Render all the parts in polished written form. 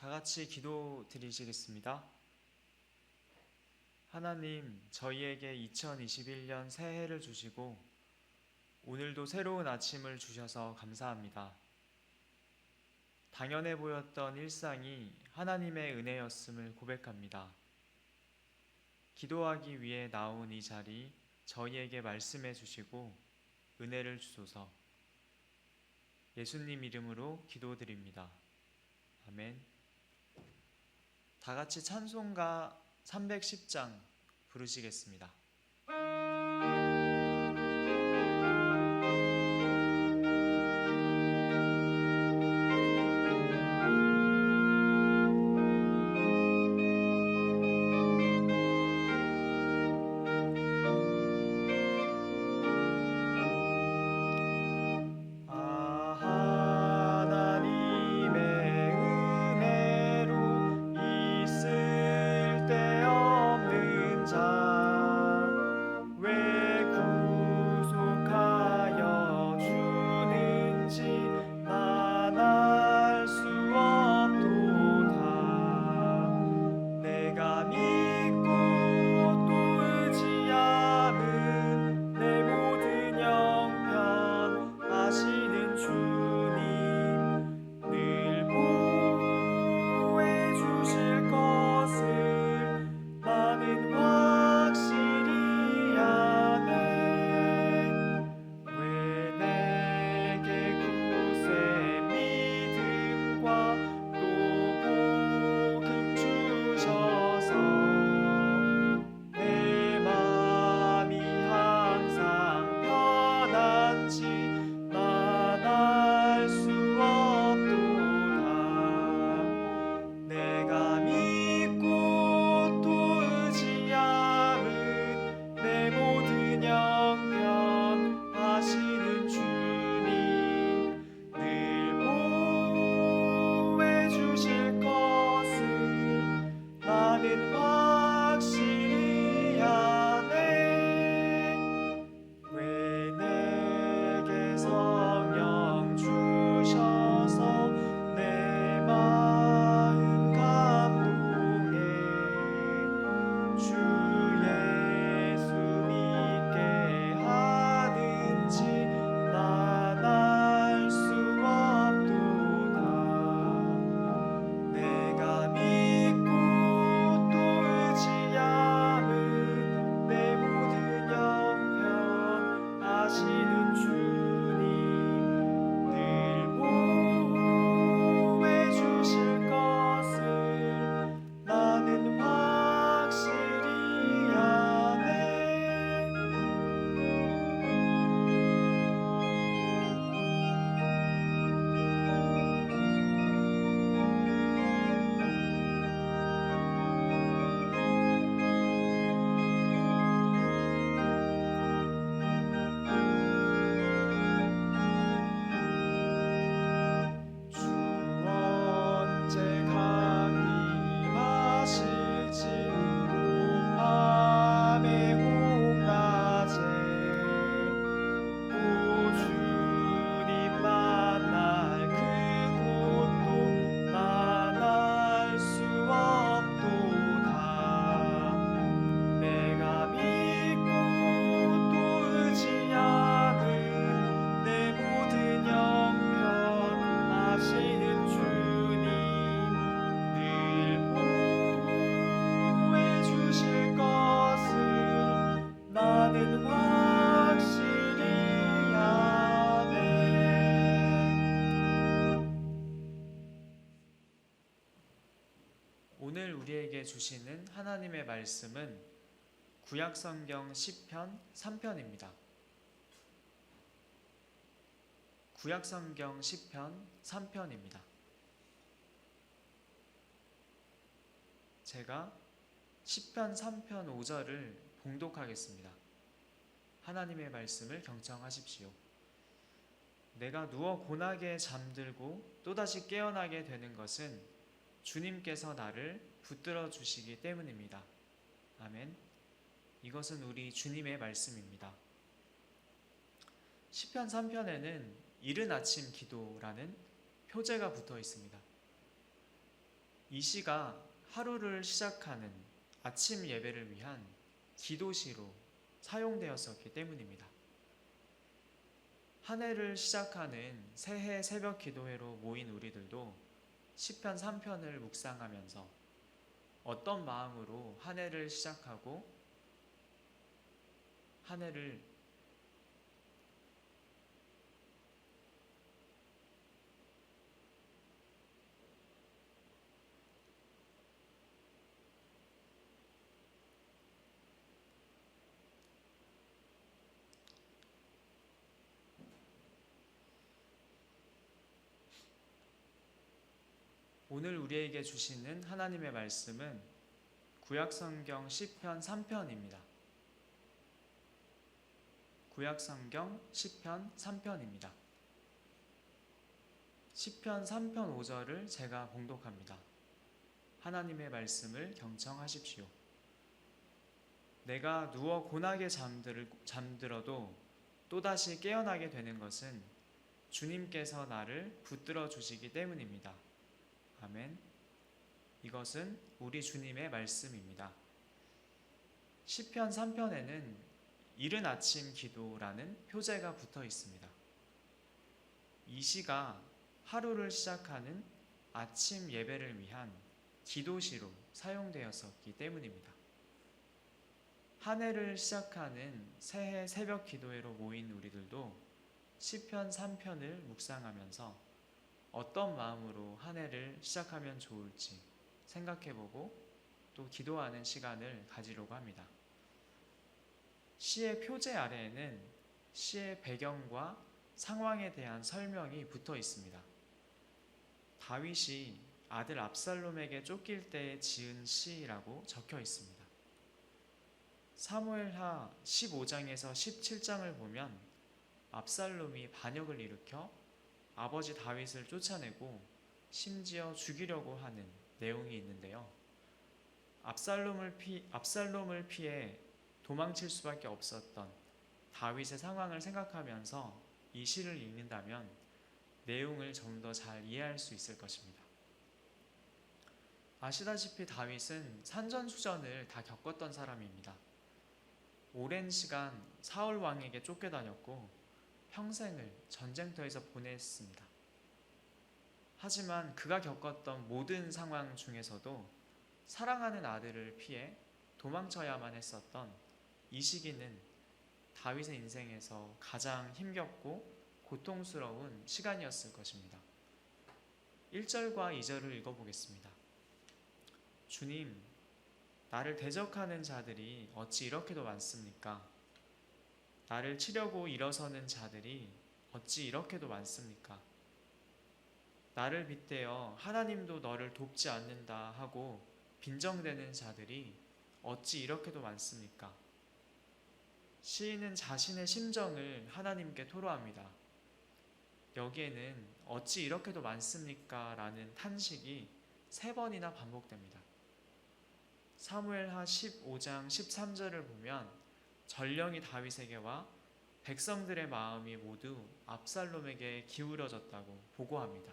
다 같이 기도 드리시겠습니다. 하나님, 저희에게 2021년 새해를 주시고 오늘도 새로운 아침을 주셔서 감사합니다. 당연해 보였던 일상이 하나님의 은혜였음을 고백합니다. 기도하기 위해 나온 이 자리, 저희에게 말씀해 주시고 은혜를 주소서. 예수님 이름으로 기도드립니다. 아멘. 다 같이 찬송가 310장 부르시겠습니다. 오늘 우리에게 주시는 하나님의 말씀은 구약성경 시편 3편입니다. 구약성경 시편 3편입니다. 제가 시편 3편 5절을 봉독하겠습니다. 하나님의 말씀을 경청하십시오. 내가 누워 고나게 잠들고 또다시 깨어나게 되는 것은 주님께서 나를 붙들어 주시기 때문입니다. 아멘. 이것은 우리 주님의 말씀입니다. 시편 3편에는 이른 아침 기도라는 표제가 붙어 있습니다. 이 시가 하루를 시작하는 아침 예배를 위한 기도시로 사용되었었기 때문입니다. 한 해를 시작하는 새해 새벽 기도회로 모인 우리들도 시편 3편을 묵상하면서 어떤 마음으로 한 해를 시작하고 한 해를 오늘 우리에게 주시는 하나님의 말씀은 구약성경 시편 3편입니다. 구약성경 시편 3편입니다. 시편 3편 5절을 제가 봉독합니다. 하나님의 말씀을 경청하십시오. 내가 누워 고나게 잠들어도 또다시 깨어나게 되는 것은 주님께서 나를 붙들어 주시기 때문입니다. 아멘. 이것은 우리 주님의 말씀입니다. 시편 3편에는 이른 아침 기도라는 표제가 붙어 있습니다. 이 시가 하루를 시작하는 아침 예배를 위한 기도시로 사용되었었기 때문입니다. 한 해를 시작하는 새해 새벽 기도회로 모인 우리들도 시편 3편을 묵상하면서 어떤 마음으로 한 해를 시작하면 좋을지 생각해보고 또 기도하는 시간을 가지려고 합니다. 시의 표제 아래에는 시의 배경과 상황에 대한 설명이 붙어 있습니다. 다윗이 아들 압살롬에게 쫓길 때 지은 시라고 적혀 있습니다. 사무엘하 15장에서 17장을 보면 압살롬이 반역을 일으켜 아버지 다윗을 쫓아내고 심지어 죽이려고 하는 내용이 있는데요. 압살롬을 피해 도망칠 수밖에 없었던 다윗의 상황을 생각하면서 이 시를 읽는다면 내용을 좀 더 잘 이해할 수 있을 것입니다. 아시다시피 다윗은 산전수전을 다 겪었던 사람입니다. 오랜 시간 사울 왕에게 쫓겨다녔고 평생을 전쟁터에서 보냈습니다. 하지만 그가 겪었던 모든 상황 중에서도 사랑하는 아들을 피해 도망쳐야만 했었던 이 시기는 다윗의 인생에서 가장 힘겹고 고통스러운 시간이었을 것입니다. 1절과 2절을 읽어보겠습니다. 주님, 나를 대적하는 자들이 어찌 이렇게도 많습니까? 나를 치려고 일어서는 자들이 어찌 이렇게도 많습니까? 나를 빗대어 하나님도 너를 돕지 않는다 하고 빈정대는 자들이 어찌 이렇게도 많습니까? 시인은 자신의 심정을 하나님께 토로합니다. 여기에는 어찌 이렇게도 많습니까? 라는 탄식이 3번이나 반복됩니다. 사무엘하 15장 13절을 보면 전령이 다윗에게 와 백성들의 마음이 모두 압살롬에게 기울어졌다고 보고합니다.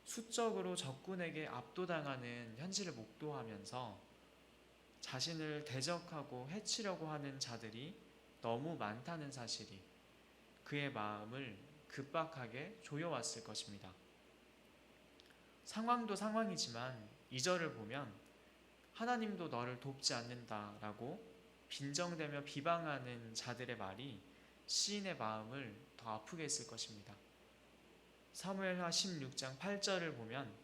수적으로 적군에게 압도당하는 현실을 목도하면서 자신을 대적하고 해치려고 하는 자들이 너무 많다는 사실이 그의 마음을 급박하게 조여왔을 것입니다. 상황도 상황이지만 2절을 보면 하나님도 너를 돕지 않는다라고 빈정대며 비방하는 자들의 말이 시인의 마음을 더 아프게 했을 것입니다. 사무엘하 16장 8절을 보면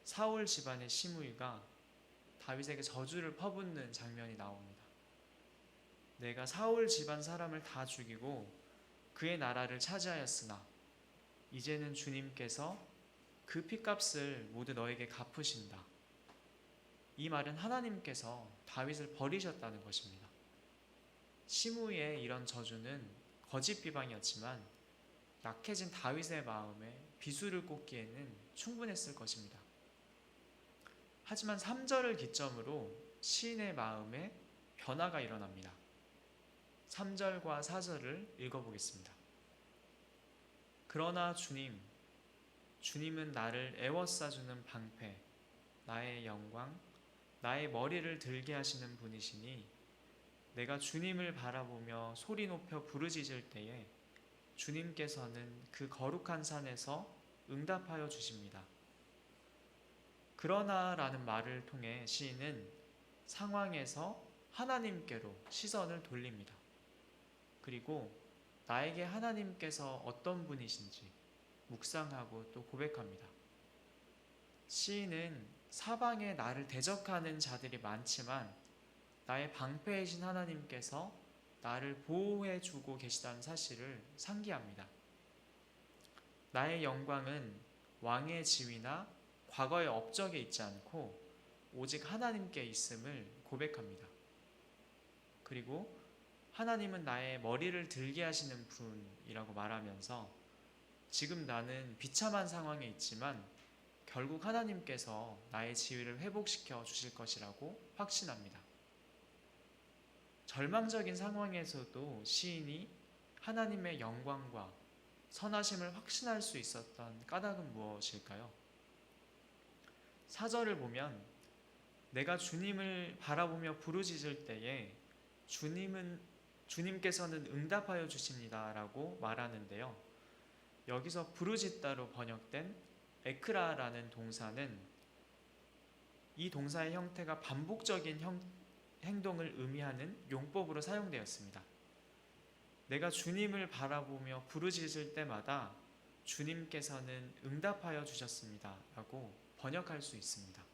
사울 집안의 시므이가 다윗에게 저주를 퍼붓는 장면이 나옵니다. 내가 사울 집안 사람을 다 죽이고 그의 나라를 차지하였으나 이제는 주님께서 그 핏값을 모두 너에게 갚으신다. 이 말은 하나님께서 다윗을 버리셨다는 것입니다. 시므이의 이런 저주는 거짓 비방이었지만 약해진 다윗의 마음에 비수를 꽂기에는 충분했을 것입니다. 하지만 3절을 기점으로 시인의 마음에 변화가 일어납니다. 3절과 4절을 읽어보겠습니다. 그러나 주님, 주님은 나를 애워싸주는 방패, 나의 영광, 나의 머리를 들게 하시는 분이시니 내가 주님을 바라보며 소리 높여 부르짖을 때에 주님께서는 그 거룩한 산에서 응답하여 주십니다. 그러나 라는 말을 통해 시인은 상황에서 하나님께로 시선을 돌립니다. 그리고 나에게 하나님께서 어떤 분이신지 묵상하고 또 고백합니다. 시인은 사방에 나를 대적하는 자들이 많지만 나의 방패이신 하나님께서 나를 보호해 주고 계시다는 사실을 상기합니다. 나의 영광은 왕의 지위나 과거의 업적에 있지 않고 오직 하나님께 있음을 고백합니다. 그리고 하나님은 나의 머리를 들게 하시는 분이라고 말하면서 지금 나는 비참한 상황에 있지만 결국 하나님께서 나의 지위를 회복시켜 주실 것이라고 확신합니다. 절망적인 상황에서도 시인이 하나님의 영광과 선하심을 확신할 수 있었던 까닭은 무엇일까요? 4절을 보면 내가 주님을 바라보며 부르짖을 때에 주님께서는 응답하여 주십니다 라고 말하는데요. 여기서 부르짖다로 번역된 에크라라는 동사는 이 동사의 형태가 반복적인 행동을 의미하는 용법으로 사용되었습니다. 내가 주님을 바라보며 부르짖을 때마다 주님께서는 응답하여 주셨습니다 라고 번역할 수 있습니다.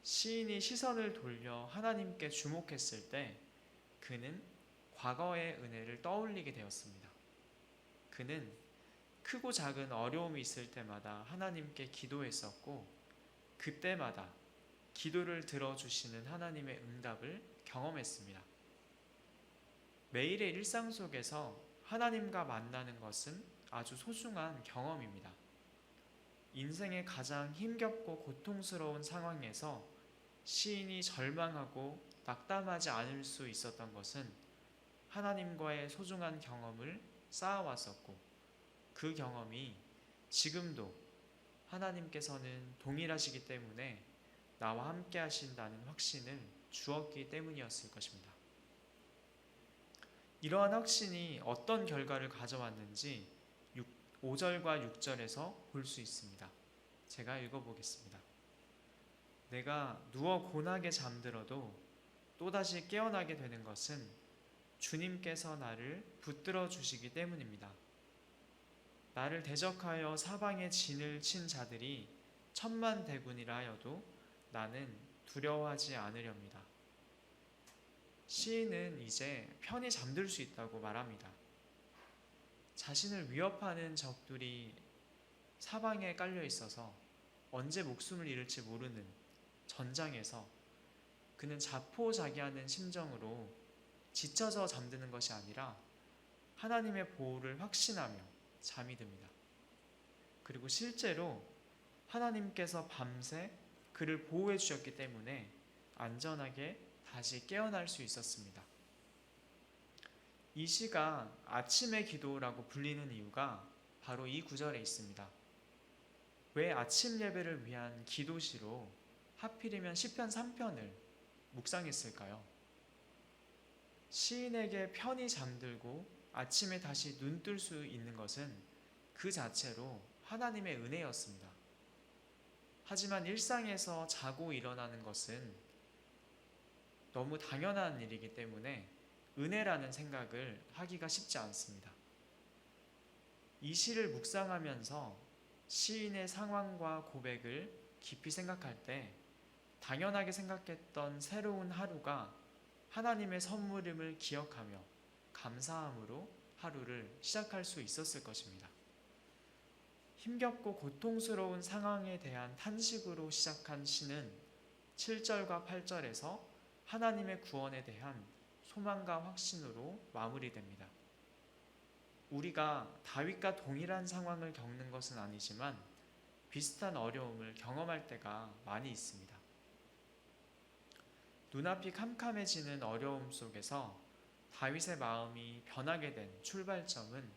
시인이 시선을 돌려 하나님께 주목했을 때 그는 과거의 은혜를 떠올리게 되었습니다. 그는 크고 작은 어려움이 있을 때마다 하나님께 기도했었고 그때마다 기도를 들어주시는 하나님의 응답을 경험했습니다. 매일의 일상 속에서 하나님과 만나는 것은 아주 소중한 경험입니다. 인생의 가장 힘겹고 고통스러운 상황에서 시인이 절망하고 낙담하지 않을 수 있었던 것은 하나님과의 소중한 경험을 쌓아왔었고 그 경험이 지금도 하나님께서는 동일하시기 때문에 나와 함께 하신다는 확신을 주었기 때문이었을 것입니다. 이러한 확신이 어떤 결과를 가져왔는지 5절과 6절에서 볼 수 있습니다. 제가 읽어보겠습니다. 내가 누워 고나게 잠들어도 또다시 깨어나게 되는 것은 주님께서 나를 붙들어 주시기 때문입니다. 나를 대적하여 사방에 진을 친 자들이 천만대군이라 하여도 나는 두려워하지 않으렵니다. 시인은 이제 편히 잠들 수 있다고 말합니다. 자신을 위협하는 적들이 사방에 깔려 있어서 언제 목숨을 잃을지 모르는 전장에서 그는 자포자기하는 심정으로 지쳐서 잠드는 것이 아니라 하나님의 보호를 확신하며 잠이 듭니다. 그리고 실제로 하나님께서 밤새 그를 보호해 주셨기 때문에 안전하게 다시 깨어날 수 있었습니다. 이 시가 아침의 기도라고 불리는 이유가 바로 이 구절에 있습니다. 왜 아침 예배를 위한 기도시로 하필이면 시편 3편을 묵상했을까요? 시인에게 편히 잠들고 아침에 다시 눈 뜰 수 있는 것은 그 자체로 하나님의 은혜였습니다. 하지만 일상에서 자고 일어나는 것은 너무 당연한 일이기 때문에 은혜라는 생각을 하기가 쉽지 않습니다. 이 시를 묵상하면서 시인의 상황과 고백을 깊이 생각할 때 당연하게 생각했던 새로운 하루가 하나님의 선물임을 기억하며 감사함으로 하루를 시작할 수 있었을 것입니다. 힘겹고 고통스러운 상황에 대한 탄식으로 시작한 시는 7절과 8절에서 하나님의 구원에 대한 소망과 확신으로 마무리됩니다. 우리가 다윗과 동일한 상황을 겪는 것은 아니지만 비슷한 어려움을 경험할 때가 많이 있습니다. 눈앞이 캄캄해지는 어려움 속에서 다윗의 마음이 변하게 된 출발점은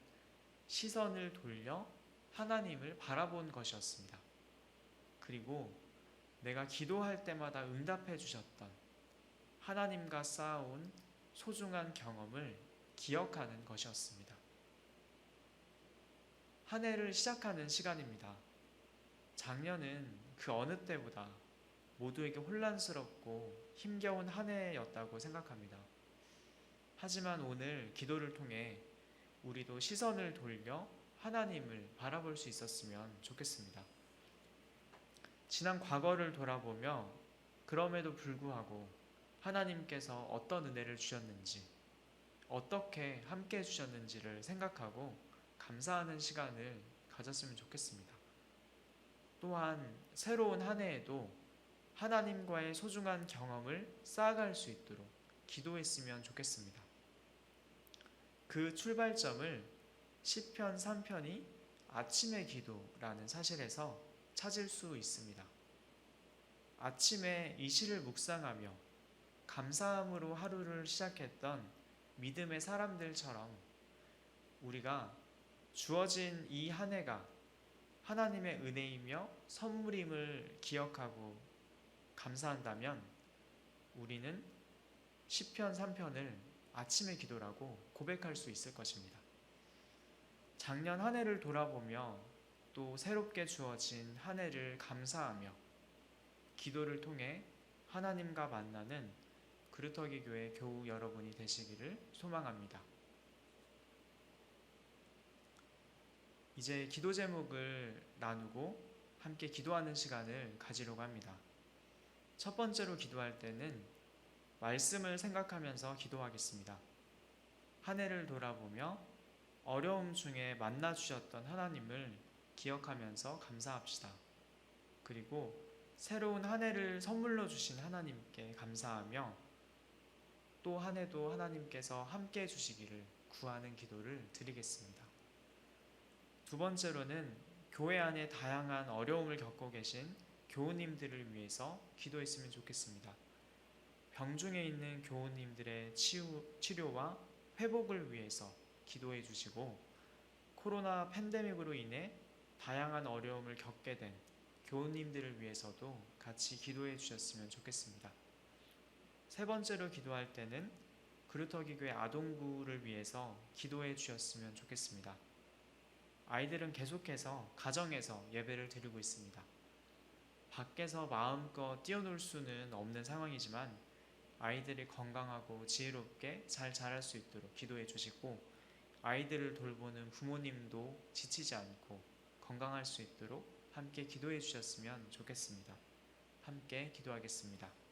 시선을 돌려 하나님을 바라본 것이었습니다. 그리고 내가 기도할 때마다 응답해 주셨던 하나님과 쌓아온 소중한 경험을 기억하는 것이었습니다. 한 해를 시작하는 시간입니다. 작년은 그 어느 때보다 모두에게 혼란스럽고 힘겨운 한 해였다고 생각합니다. 하지만 오늘 기도를 통해 우리도 시선을 돌려 하나님을 바라볼 수 있었으면 좋겠습니다. 지난 과거를 돌아보며 그럼에도 불구하고 하나님께서 어떤 은혜를 주셨는지, 어떻게 함께 해주셨는지를 생각하고 감사하는 시간을 가졌으면 좋겠습니다. 또한 새로운 한 해에도 하나님과의 소중한 경험을 쌓아갈 수 있도록 기도했으면 좋겠습니다. 그 출발점을 시편 3편이 아침의 기도라는 사실에서 찾을 수 있습니다. 아침에 이 시를 묵상하며 감사함으로 하루를 시작했던 믿음의 사람들처럼 우리가 주어진 이 한 해가 하나님의 은혜이며 선물임을 기억하고 감사한다면 우리는 시편 3편을 아침의 기도라고 고백할 수 있을 것입니다. 작년 한 해를 돌아보며 또 새롭게 주어진 한 해를 감사하며 기도를 통해 하나님과 만나는 그루터기 교회 교우 여러분이 되시기를 소망합니다. 이제 기도 제목을 나누고 함께 기도하는 시간을 가지려고 합니다. 첫 번째로 기도할 때는 말씀을 생각하면서 기도하겠습니다. 한 해를 돌아보며 어려움 중에 만나주셨던 하나님을 기억하면서 감사합시다. 그리고 새로운 한 해를 선물로 주신 하나님께 감사하며 또 한 해도 하나님께서 함께 해주시기를 구하는 기도를 드리겠습니다. 두 번째로는 교회 안에 다양한 어려움을 겪고 계신 교우님들을 위해서 기도했으면 좋겠습니다. 병중에 있는 교우님들의 치료와 회복을 위해서 기도해 주시고 코로나 팬데믹으로 인해 다양한 어려움을 겪게 된 교우님들을 위해서도 같이 기도해 주셨으면 좋겠습니다. 세 번째로 기도할 때는 그루터기 교회 아동부를 위해서 기도해 주셨으면 좋겠습니다. 아이들은 계속해서 가정에서 예배를 드리고 있습니다. 밖에서 마음껏 뛰어놀 수는 없는 상황이지만 아이들이 건강하고 지혜롭게 잘 자랄 수 있도록 기도해 주시고 아이들을 돌보는 부모님도 지치지 않고 건강할 수 있도록 함께 기도해 주셨으면 좋겠습니다. 함께 기도하겠습니다.